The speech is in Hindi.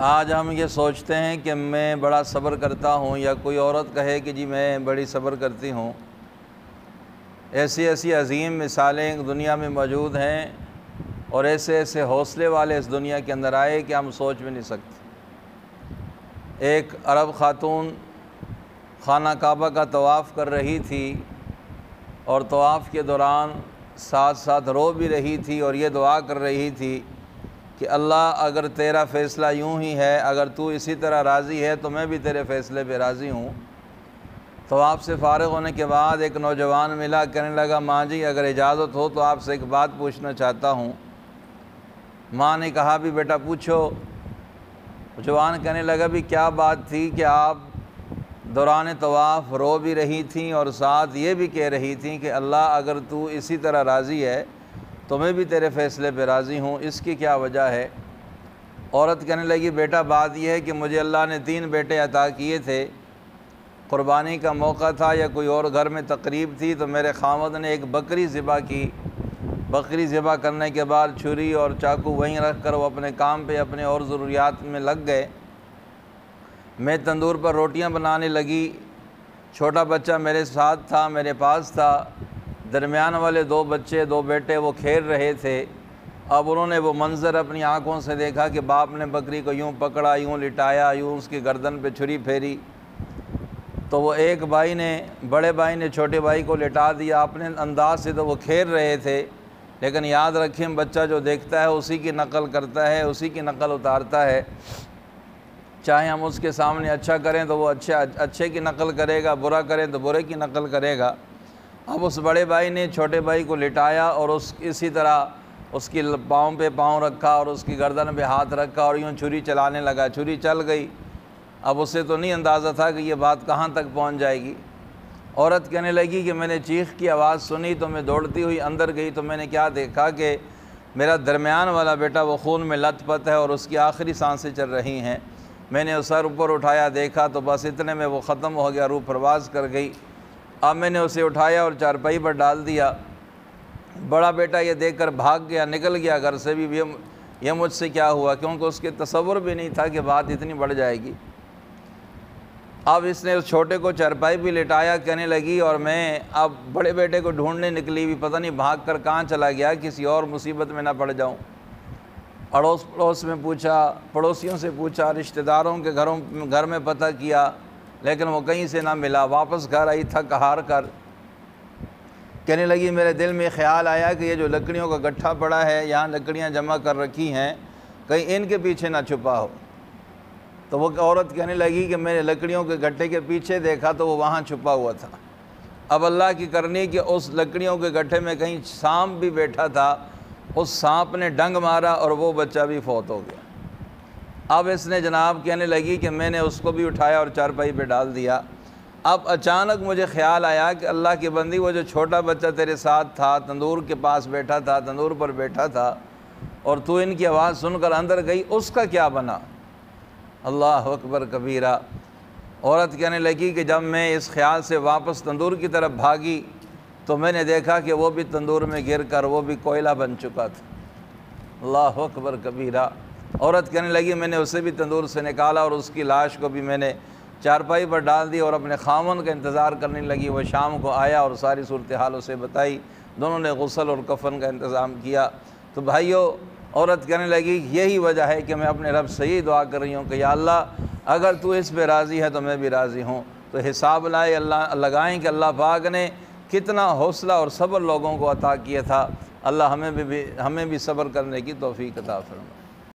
आज हम ये सोचते हैं कि मैं बड़ा सब्र करता हूँ, या कोई औरत कहे कि जी मैं बड़ी सब्र करती हूँ। ऐसी ऐसी अजीम मिसालें दुनिया में मौजूद हैं और ऐसे ऐसे हौसले वाले इस दुनिया के अंदर आए कि हम सोच भी नहीं सकते। एक अरब ख़ातून खाना काबा का तवाफ़ कर रही थी और तवाफ़ के दौरान साथ साथ रो भी रही थी और ये दुआ कर रही थी कि अल्लाह अगर तेरा फ़ैसला यूं ही है, अगर तू इसी तरह राज़ी है तो मैं भी तेरे फ़ैसले पे राज़ी हूँ। तवाफ़ से फ़ारिग़ होने के बाद एक नौजवान मिला, कहने लगा माँ जी अगर इजाज़त हो तो आपसे एक बात पूछना चाहता हूँ। माँ ने कहा भी बेटा पूछो। जवान कहने लगा भी क्या बात थी कि आप दौरान तवाफ़ रो भी रही थी और साथ ये भी कह रही थी कि अल्लाह अगर तू इसी तरह राज़ी है तो मैं भी तेरे फ़ैसले पे राज़ी हूँ, इसकी क्या वजह है? औरत कहने लगी बेटा बात यह है कि मुझे अल्लाह ने 3 बेटे अता किए थे। क़ुरबानी का मौका था या कोई और घर में तकरीब थी तो मेरे खामद ने एक बकरी ज़िबा की। बकरी ज़िबा करने के बाद छुरी और चाकू वहीं रख कर वो अपने काम पे अपने और ज़रूरियात में लग गए। मैं तंदूर पर रोटियां बनाने लगी। छोटा बच्चा मेरे साथ था, मेरे पास था। दरमियान वाले 2 बच्चे 2 बेटे वो खेल रहे थे। अब उन्होंने वो मंज़र अपनी आँखों से देखा कि बाप ने बकरी को यूँ पकड़ा, यूँ लिटाया, यूँ उसकी गर्दन पे छुरी फेरी। तो वो एक भाई ने, बड़े भाई ने छोटे भाई को लिटा दिया। अपने अंदाज से तो वो खेल रहे थे, लेकिन याद रखें बच्चा जो देखता है उसी की नकल करता है, उसी की नकल उतारता है। चाहे हम उसके सामने अच्छा करें तो वो अच्छे की नकल करेगा, बुरा करें तो बुरे की नकल करेगा। अब उस बड़े भाई ने छोटे भाई को लिटाया और इसी तरह उसकी पाँव पे पाँव रखा और उसकी गर्दन पे हाथ रखा और यूँ छुरी चलाने लगा। छुरी चल गई। अब उसे तो नहीं अंदाज़ा था कि ये बात कहाँ तक पहुँच जाएगी। औरत कहने लगी कि मैंने चीख की आवाज़ सुनी तो मैं दौड़ती हुई अंदर गई तो मैंने क्या देखा कि मेरा दरमियान वाला बेटा वो खून में लथपथ है और उसकी आखिरी सांसें चल रही हैं। मैंने उस सर ऊपर उठाया, देखा तो बस इतने में वो ख़त्म हो गया, रूह परवाज़ कर गई। अब मैंने उसे उठाया और चारपाई पर डाल दिया। बड़ा बेटा ये देखकर भाग गया, निकल गया घर से भी ये मुझसे क्या हुआ, क्योंकि उसके तसव्वुर भी नहीं था कि बात इतनी बढ़ जाएगी। अब इसने उस छोटे को चारपाई भी लिटाया। कहने लगी और मैं अब बड़े बेटे को ढूंढने निकली भी, पता नहीं भाग कर कहाँ चला गया, किसी और मुसीबत में ना पड़ जाऊँ। अड़ोस पड़ोस में पूछा, पड़ोसियों से पूछा, रिश्तेदारों के घर में पता किया, लेकिन वो कहीं से ना मिला। वापस घर आई थक हार कर। कहने लगी मेरे दिल में ख्याल आया कि ये जो लकड़ियों का गट्ठा पड़ा है, यहाँ लकड़ियाँ जमा कर रखी हैं, कहीं इनके पीछे ना छुपा हो। तो वो औरत कहने लगी कि मैंने लकड़ियों के गट्ठे के पीछे देखा तो वो वहाँ छुपा हुआ था। अब अल्लाह की करनी कि उस लकड़ियों के गट्ठे में कहीं सांप भी बैठा था। उस सांप ने डंग मारा और वो बच्चा भी फौत हो गया। अब इसने जनाब कहने लगी कि मैंने उसको भी उठाया और चारपाई पे डाल दिया। अब अचानक मुझे ख्याल आया कि अल्लाह की बंदी, वो जो छोटा बच्चा तेरे साथ था, तंदूर के पास बैठा था, तंदूर पर बैठा था और तू इनकी आवाज़ सुनकर अंदर गई, उसका क्या बना? अल्लाह अकबर कबीरा। औरत कहने लगी कि जब मैं इस ख्याल से वापस तंदूर की तरफ भागी तो मैंने देखा कि वो भी तंदूर में गिर कर वो भी कोयला बन चुका था। अल्लाह अकबर कबीरा। औरत कहने लगी मैंने उसे भी तंदूर से निकाला और उसकी लाश को भी मैंने चारपाई पर डाल दी और अपने खामन का इंतज़ार करने लगी। वह शाम को आया और सारी सूरत हाल उसे बताई। दोनों ने गुस्ल और कफन का इंतज़ाम किया। तो भाइयों, औरत कहने लगी यही वजह है कि मैं अपने रब से यही दुआ कर रही हूँ कि या अल्लाह अगर तू इस पर राज़ी है तो मैं भी राज़ी हूँ। तो हिसाब लगाएँ कि अल्लाह पाक ने कितना हौसला और सब्र लोगों को अता किया था। अल्लाह हमें भी सब्र करने की तौफीक अता फरमाए।